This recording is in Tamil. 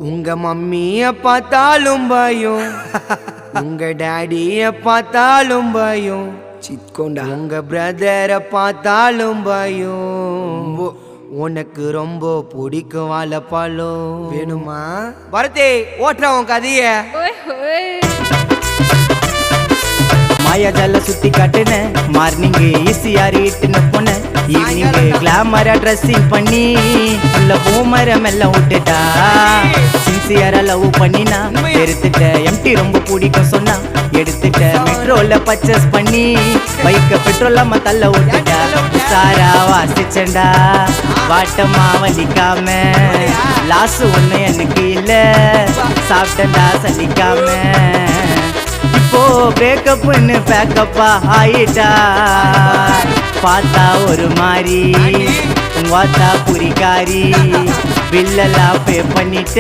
உங்க மம்மிய பார்த்தாலும் பயம், உங்க டாடிய பார்த்தாலும் பயம், சித்கொண்டா உங்க பிரதரை பார்த்தாலும் பயம். உனக்கு ரொம்ப பிடிக்கும் வாழைப்பழம் வேணுமா? பரதே ஓட்டுறவன் கதைய மாயாஜால சுத்தி காட்டுன மார்னிங் ஈஸியார் இட்டுன்னு போன ஈவினிங் கிளாமரா ட்ரெஸ்ஸிங் பண்ணி உள்ள பூமர மெல்ல விட்டுட்டா. சின்சியரா லவ் பண்ணினா எடுத்துட்ட எம்டி ரொம்ப பிடிக்கும் சொன்னா எடுத்துட்ட மெட்ரோல பர்ச்சேஸ் பண்ணி பைக்க பெட்ரோலாம தள்ள விட்டுட்டா. சாரா வாசிச்சண்டா வாட்டமா வலிக்காம லாசு ஒண்ணு எனக்கு இல்ல சாப்பிட்டண்டா சலிக்காம. இப்போ பிரேக்கப்னு பேக்கப்பா ஆயிட்டா பார்த்தா ஒரு மாதிரி வாத்தா புரிக்காரி பில்லெல்லாம் பே பண்ணிட்டு